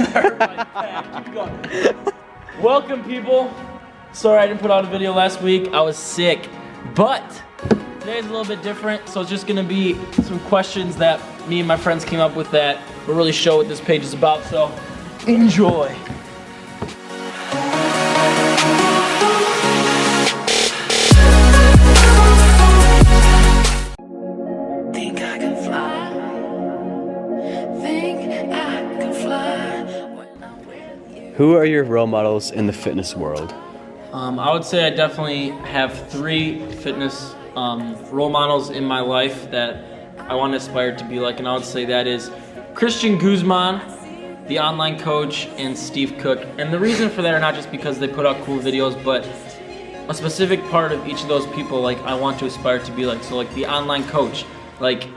Keep going. Welcome, people. Sorry I didn't put out a video last week. I was sick. But today's a little bit different, so it's just gonna be some questions that me and my friends came up with that will really show what this page is about, so enjoy. Who are your role models in the fitness world? I would say I definitely have 3 fitness role models in my life that I want to aspire to be like, and I would say that is Christian Guzman, the online coach, and Steve Cook. And the reason for that are not just because they put out cool videos, but a specific part of each of those people, like, I want to aspire to be like. So like the online coach, like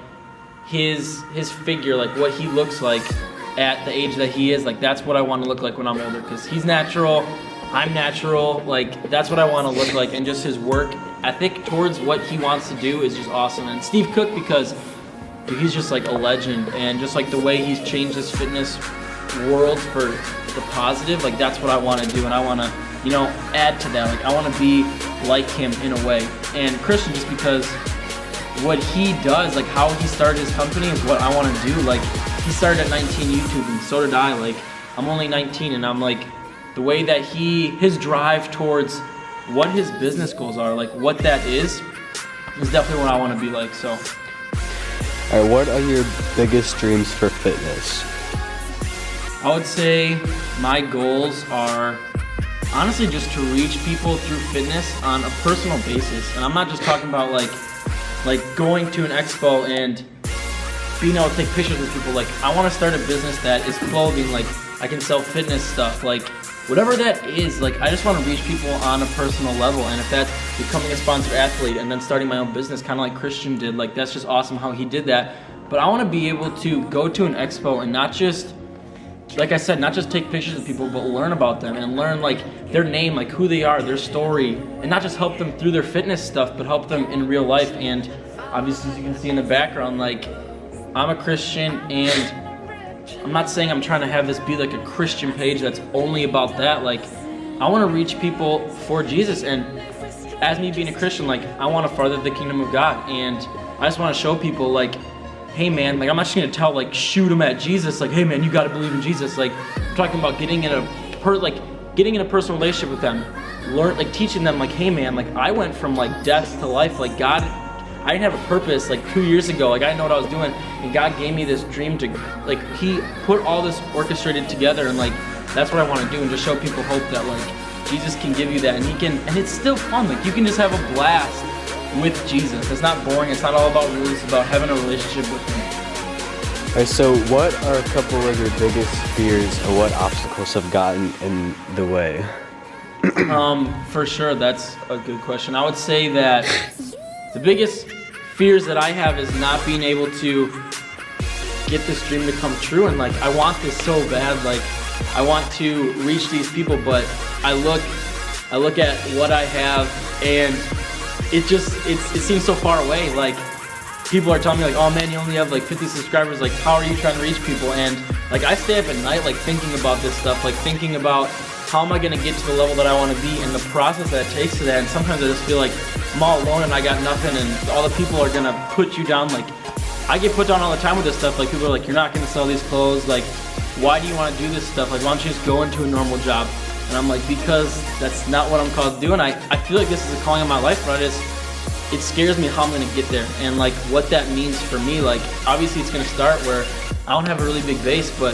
his figure, like what he looks like at the age that he is, like that's what I want to look like when I'm older, because he's natural, I'm natural, like that's what I want to look like, and just his work ethic towards what he wants to do is just awesome. And Steve Cook, because he's just like a legend, and just like the way he's changed this fitness world for the positive, like that's what I want to do, and I want to, you know, add to that. Like I want to be like him in a way. And Christian, just because what he does, like how he started his company is what I want to do. Like he started at 19 YouTube, and so did I. Like I'm only 19, and I'm like, the way that his drive towards what his business goals are, like what that is definitely what I want to be like. So All right, what are your biggest dreams for fitness? I would say my goals are honestly just to reach people through fitness on a personal basis. And I'm not just talking about like going to an expo and being able to take pictures with people. Like I want to start a business that is clothing, like I can sell fitness stuff, like whatever that is. Like I just want to reach people on a personal level, and if that's becoming a sponsored athlete and then starting my own business, kind of like Christian did, like that's just awesome how he did that. But I want to be able to go to an expo and not just, like I said, not just take pictures of people, but learn about them and learn like their name, like who they are, their story, and not just help them through their fitness stuff, but help them in real life. And obviously, as you can see in the background, like I'm a Christian, and I'm not saying I'm trying to have this be like a Christian page that's only about that. Like I want to reach people for Jesus, and as me being a Christian, like I want to further the kingdom of God, and I just want to show people like, hey man, like I'm not just gonna tell, like shoot them at Jesus, like hey man, you got to believe in Jesus. Like I'm talking about getting in a personal relationship with them, teaching them like, hey man, like I went from like death to life. Like God, I didn't have a purpose like 2 years ago. Like I didn't know what I was doing, and God gave me this dream to, like he put all this orchestrated together, and like that's what I want to do, and just show people hope that like Jesus can give you that, and he can, and it's still fun. Like you can just have a blast with Jesus. It's not boring. It's not all about rules. It's about having a relationship with him. All right, so what are a couple of your biggest fears, or what obstacles have gotten in the way? For sure, that's a good question. I would say that the biggest fears that I have is not being able to get this dream to come true. And like, I want this so bad. Like, I want to reach these people, but I look at what I have, and it seems so far away. Like, people are telling me like, oh man, you only have like 50 subscribers. Like, how are you trying to reach people? And like, I stay up at night, like thinking about this stuff, like thinking about how am I gonna get to the level that I wanna be, and the process that it takes to that. And sometimes I just feel like I'm all alone and I got nothing, and all the people are gonna put you down. Like, I get put down all the time with this stuff. Like, people are like, you're not gonna sell these clothes. Like, why do you wanna do this stuff? Like, why don't you just go into a normal job? And I'm like, because that's not what I'm called to do. And I feel like this is a calling in my life, but it scares me how I'm gonna get there, and like what that means for me. Like, obviously it's gonna start where I don't have a really big base, but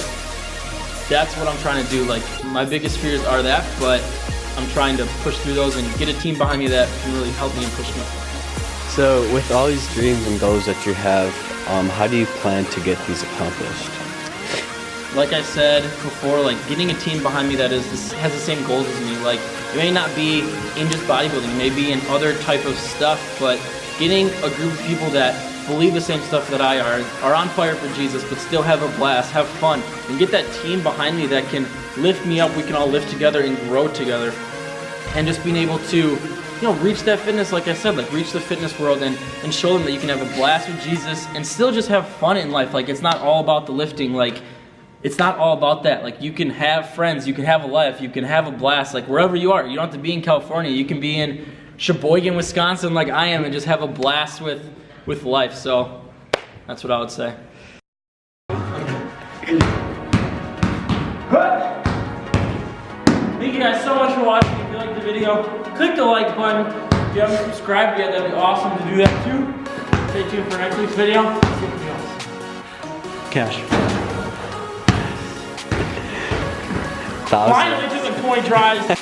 that's what I'm trying to do. Like, my biggest fears are that, but I'm trying to push through those and get a team behind me that can really help me and push me. So with all these dreams and goals that you have, how do you plan to get these accomplished? Like I said before, like getting a team behind me that has the same goals as me. Like, it may not be in just bodybuilding, it may be in other type of stuff, but getting a group of people that believe the same stuff that I are on fire for Jesus, but still have a blast, have fun, and get that team behind me that can lift me up. We can all live together and grow together, and just being able to, you know, reach that fitness, like I said, like reach the fitness world and show them that you can have a blast with Jesus and still just have fun in life. Like, it's not all about the lifting. Like, it's not all about that. Like, you can have friends, you can have a life, you can have a blast, like wherever you are. You don't have to be in California. You can be in Sheboygan, Wisconsin, like I am, and just have a blast with life. So that's what I would say. Thank you guys so much for watching. If you liked the video, click the like button. If you haven't subscribed yet, that'd be awesome to do that too. Stay tuned for next week's video. Cash. Finally took like 20 tries.